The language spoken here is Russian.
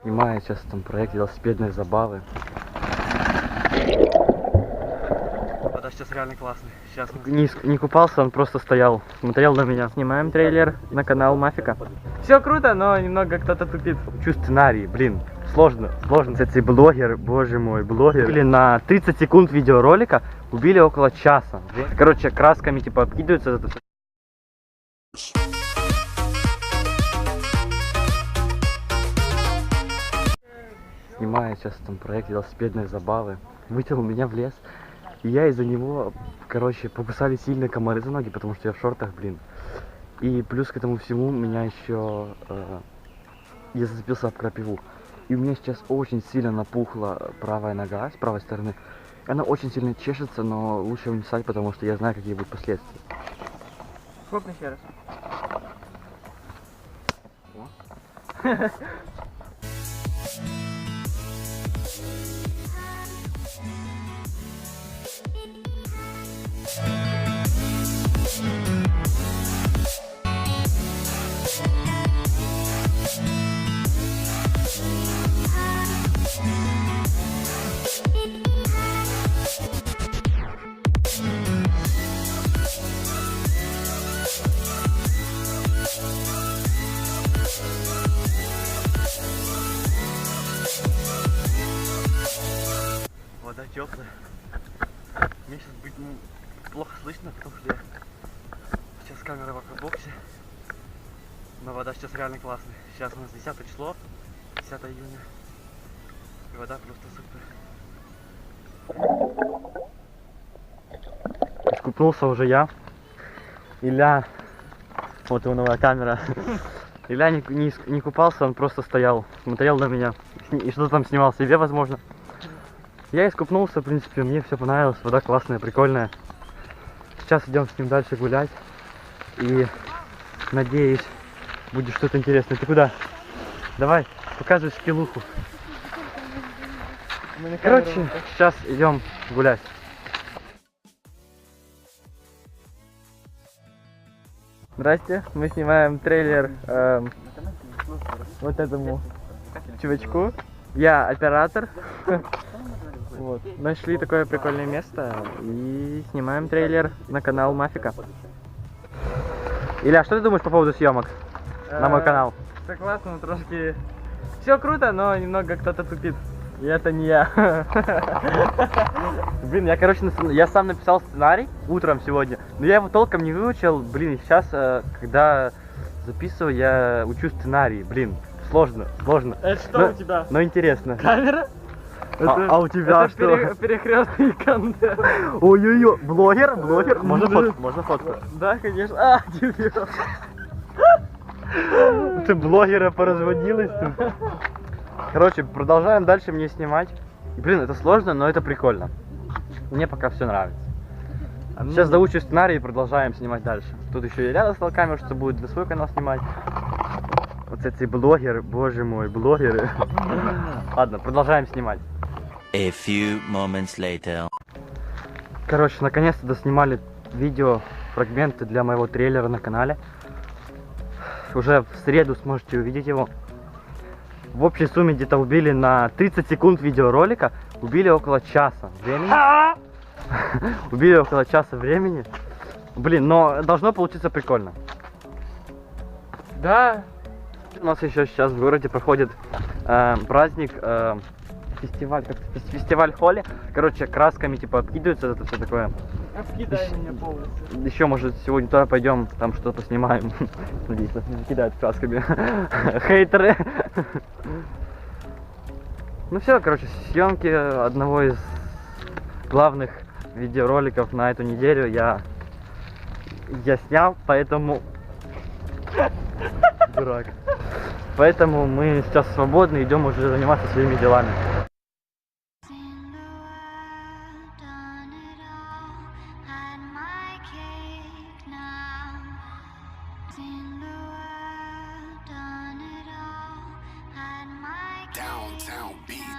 Снимаю сейчас там проект велосипедной забавы. Вода сейчас реально классный. Сейчас не купался, он просто стоял, смотрел на меня. Снимаем трейлер на канал Мафика. Все круто, но немного кто-то тупит. Учу сценарий, блин, сложно. Кстати, блогер, боже мой, блогер. Или на 30 секунд видеоролика убили около часа. Короче, красками типа обкидываются. Снимаю сейчас там проект велосипедной забавы. Вытянул меня в лес. И я из-за него, короче, покусали сильно комары за ноги, потому что я в шортах, блин. И плюс к этому всему меня еще... я зацепился об крапиву. И у меня сейчас очень сильно напухла правая нога с правой стороны. Она очень сильно чешется, но лучше не ссать, потому что я знаю, какие будут последствия. Сколько еще раз? Вода теплая. Мне сейчас будет плохо слышно, потому что я сейчас камера в аквабоксе. Но вода сейчас реально классная. Сейчас у нас 10 число, 10 июня. И вода просто супер. Искупнулся уже я. Илья, вот его новая камера. Илья не купался, он просто стоял, смотрел на меня и что-то там снимал себе, возможно. Я искупнулся, в принципе, мне все понравилось, вода классная, прикольная. Сейчас идем с ним дальше гулять. И надеюсь, будет что-то интересное. Ты куда? Давай, показывай скиллуху. Короче, сейчас идем гулять. Здрасте, мы снимаем трейлер вот этому чувачку. Я оператор. Вот. Нашли такое прикольное место и снимаем трейлер на канал Мафика. Илья, что ты думаешь по поводу съемок на мой канал? Все классно, трошки... Все круто, но немного кто-то тупит. И это не я. Блин, я сам написал сценарий утром сегодня, но я его толком не выучил. Блин, сейчас, когда записываю, я учу сценарий. Блин, сложно. Это что у тебя? Но интересно. Камера? А у тебя это что? Перекрестный контент. Ой-ой-ой, блогер? Можно фотку? Да, конечно. А, тебе. Ты блогера поразводилась тут. Короче, продолжаем дальше мне снимать. И, блин, это сложно, но это прикольно. Мне пока все нравится. Сейчас доучу сценарий и продолжаем снимать дальше. Тут еще Илья достал камеру, что будет для свой канал снимать. Вот эти блогеры, боже мой, блогеры. Ладно, продолжаем снимать. A few moments later. Короче, наконец-то доснимали видео, фрагменты для моего трейлера на канале. Уже в среду сможете увидеть его. В общей сумме где-то убили на 30 секунд видеоролика, убили около часа времени. Убили около часа времени. Блин, но должно получиться прикольно. Да. У нас еще сейчас в городе проходит праздник, фестиваль Холли. Короче, красками типа обкидываются, это все такое. Обкидай меня полностью. Еще, может, сегодня туда пойдем, там что-то поснимаем. Надеюсь, нас не закидают красками. Хейтеры. Ну все, короче, съемки одного из главных видеороликов на эту неделю я снял, поэтому... Дурак. Поэтому мы сейчас свободны, идем уже заниматься своими делами. Downtown beat.